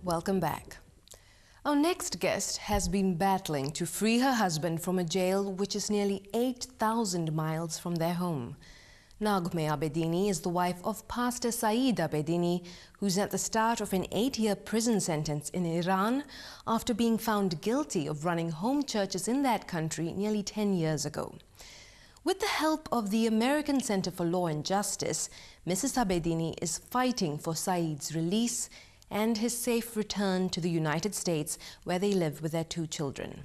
Welcome back. Our next guest has been battling to free her husband from a jail which is nearly 8,000 miles from their home. Naghmeh Abedini is the wife of Pastor Saeed Abedini, who's at the start of an 8-year prison sentence in Iran after being found guilty of running home churches in that country nearly 10 years ago. With the help of the American Center for Law and Justice, Mrs Abedini is fighting for Saeed's release and his safe return to the United States, where they live with their 2 children.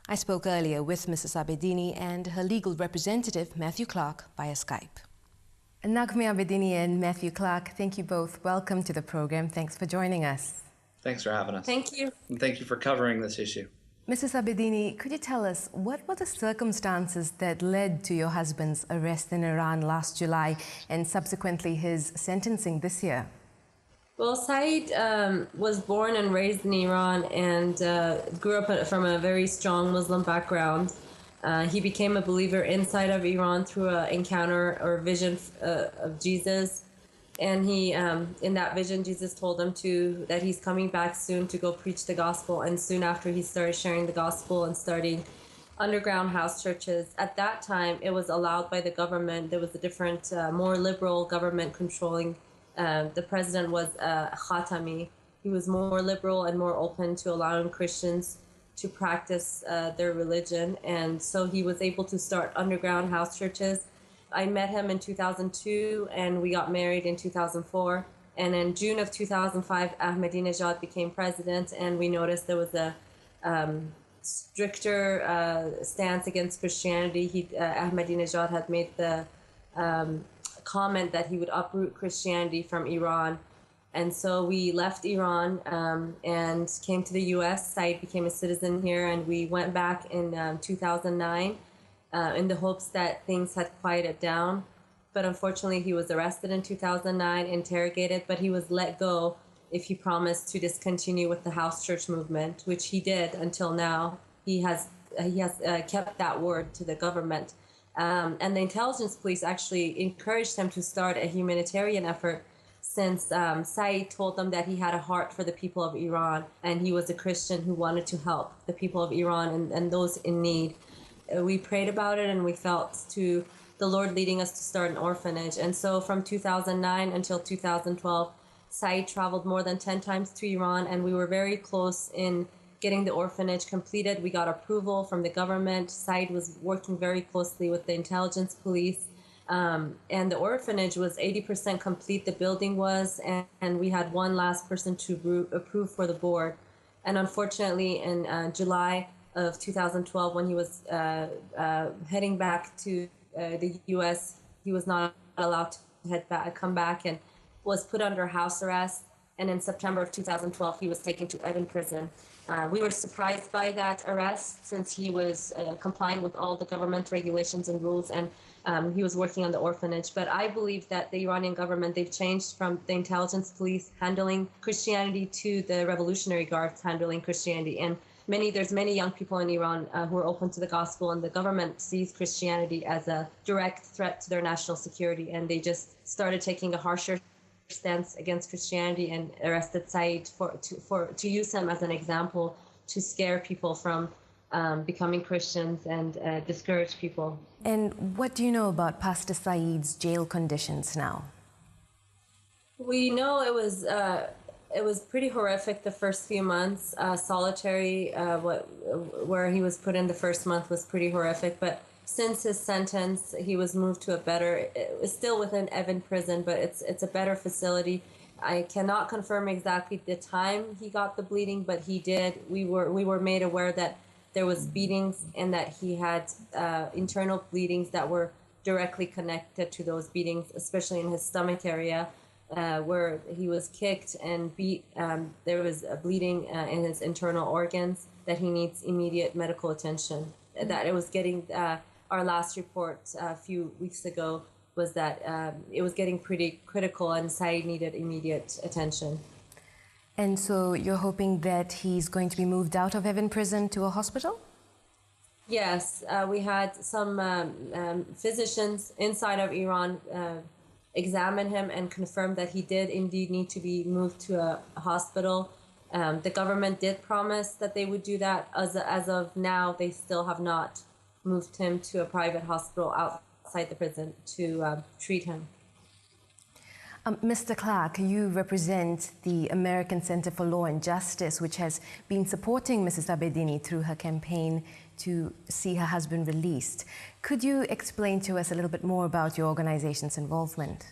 I spoke earlier with Mrs Abedini and her legal representative, Matthew Clark, via Skype. Naghmeh Abedini and Matthew Clark, thank you both. Welcome to the program. Thanks for joining us. Thanks for having us. Thank you. And thank you for covering this issue. Mrs Abedini, could you tell us what were the circumstances that led to your husband's arrest in Iran last July and subsequently his sentencing this year? Well, Saeed was born and raised in Iran and grew up from a very strong Muslim background. He became a believer inside of Iran through an encounter or vision of Jesus. And he, in that vision, Jesus told him that he's coming back soon to go preach the gospel. And soon after, he started sharing the gospel and starting underground house churches. At that time, it was allowed by the government. There was a different, more liberal government controlling. The president was Khatami. He was more liberal and more open to allowing Christians to practice their religion. And so he was able to start underground house churches. I met him in 2002 and we got married in 2004. And in June of 2005, Ahmadinejad became president, and we noticed there was a stricter stance against Christianity. Ahmadinejad had made the comment that he would uproot Christianity from Iran. And so we left Iran and came to the U.S. Saeed became a citizen here, and we went back in 2009 in the hopes that things had quieted down. But unfortunately, he was arrested in 2009, interrogated, but he was let go if he promised to discontinue with the house church movement, which he did until now. He has kept that word to the government. And the intelligence police actually encouraged him to start a humanitarian effort, since Saeed told them that he had a heart for the people of Iran, and he was a Christian who wanted to help the people of Iran and those in need. We prayed about it, and we felt to the Lord leading us to start an orphanage. And so from 2009 until 2012, Saeed traveled more than 10 times to Iran, and we were very close in getting the orphanage completed. We got approval from the government. Saeed was working very closely with the intelligence police. And the orphanage was 80% complete, the building was, and we had one last person to approve for the board. And unfortunately, in July of 2012, when he was heading back to the U.S., he was not allowed to come back and was put under house arrest. And in September of 2012, he was taken to Evin prison. We were surprised by that arrest, since he was complying with all the government regulations and rules, and he was working on the orphanage. But I believe that the Iranian government, they've changed from the intelligence police handling Christianity to the Revolutionary Guards handling Christianity. And there's many young people in Iran who are open to the gospel, and the government sees Christianity as a direct threat to their national security, and they just started taking a harsher stance against Christianity and arrested Saeed to use him as an example to scare people from becoming Christians and discourage people. And what do you know about Pastor Saeed's jail conditions now? We know it was pretty horrific the first few months. Solitary, where he was put in the first month was pretty horrific, but since his sentence, he was moved to it's still within Evin prison, but it's a better facility. I cannot confirm exactly the time he got the bleeding, but he did. We were made aware that there was beatings and that he had internal bleedings that were directly connected to those beatings, especially in his stomach area, where he was kicked and beat. There was a bleeding in his internal organs that he needs immediate medical attention. That it was getting. Our last report a few weeks ago was that it was getting pretty critical, and Saeed needed immediate attention. And so you're hoping that he's going to be moved out of Evin prison to a hospital? Yes, we had some physicians inside of Iran examined him and confirmed that he did indeed need to be moved to a hospital. The government did promise that they would do that. As of now, they still have not moved him to a private hospital outside the prison to treat him. Mr. Clark, you represent the American Center for Law and Justice, which has been supporting Mrs. Abedini through her campaign to see her husband released. Could you explain to us a little bit more about your organization's involvement?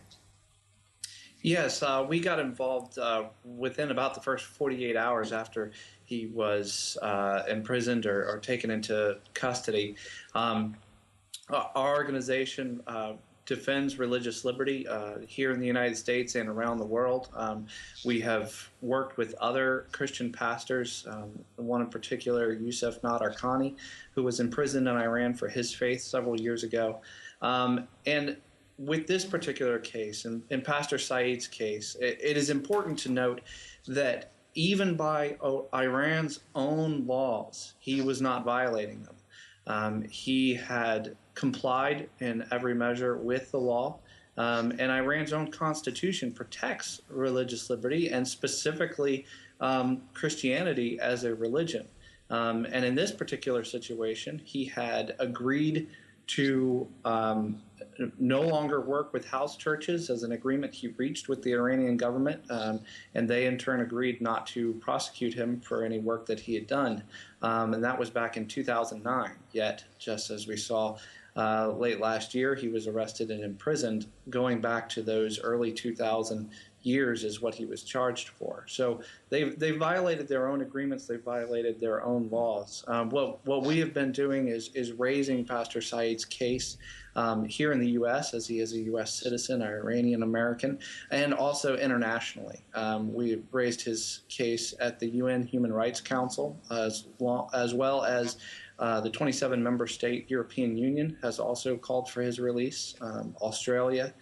Yes, we got involved within about the first 48 hours after he was imprisoned or taken into custody. Our organization defends religious liberty here in the United States and around the world. We have worked with other Christian pastors, one in particular, Yusuf Nadarkhani, who was imprisoned in Iran for his faith several years ago. And with this particular case, in Pastor Saeed's case, it is important to note that even by Iran's own laws, he was not violating them. He had complied in every measure with the law, and Iran's own constitution protects religious liberty and specifically Christianity as a religion. And in this particular situation, he had agreed to no longer work with house churches as an agreement he reached with the Iranian government, and they in turn agreed not to prosecute him for any work that he had done. And that was back in 2009. Yet, just as we saw late last year, he was arrested and imprisoned. Going back to those early 2000 years is what he was charged for. So they violated their own agreements. They violated their own laws. What we have been doing is raising Pastor Saeed's case here in the U.S., as he is a U.S. citizen, an Iranian American, and also internationally. We raised his case at the UN Human Rights Council, as well as the 27-member state European Union has also called for his release, Australia,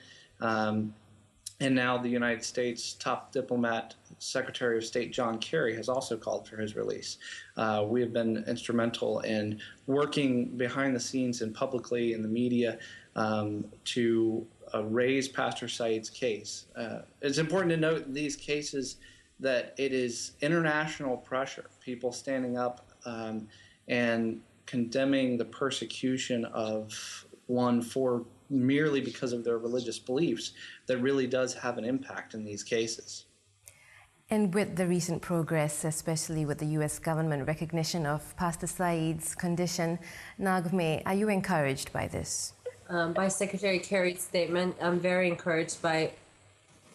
and now the United States top diplomat, Secretary of State John Kerry, has also called for his release. We have been instrumental in working behind the scenes and publicly in the media to raise Pastor Saeed's case. It's important to note in these cases that it is international pressure, people standing up and condemning the persecution of one for merely because of their religious beliefs that really does have an impact in these cases. And with the recent progress, especially with the U.S. government recognition of Pastor Saeed's condition, Naghmeh, are you encouraged by this? By Secretary Kerry's statement, I'm very encouraged by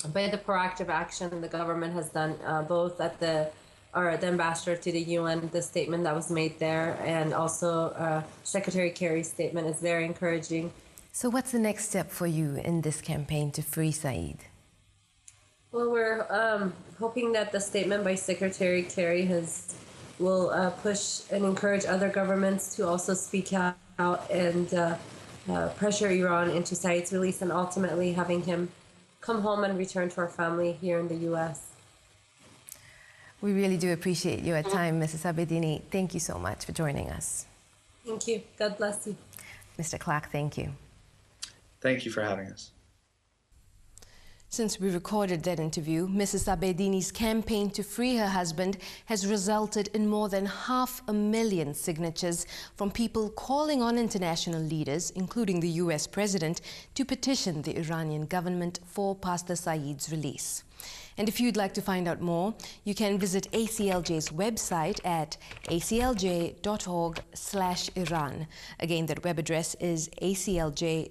the proactive action the government has done, both at the ambassador to the UN, the statement that was made there, and also Secretary Kerry's statement is very encouraging. So what's the next step for you in this campaign to free Saeed? Well, we're hoping that the statement by Secretary Kerry will push and encourage other governments to also speak out and pressure Iran into Saeed's release and ultimately having him come home and return to our family here in the U.S. We really do appreciate your time, Mrs. Abedini. Thank you so much for joining us. Thank you. God bless you. Mr. Clark, thank you. Thank you for having us. Since we recorded that interview, Mrs. Abedini's campaign to free her husband has resulted in more than 500,000 signatures from people calling on international leaders, including the U.S. president, to petition the Iranian government for Pastor Saeed's release. And if you'd like to find out more, you can visit ACLJ's website at aclj.org/Iran. Again, that web address is aclj.org/Iran.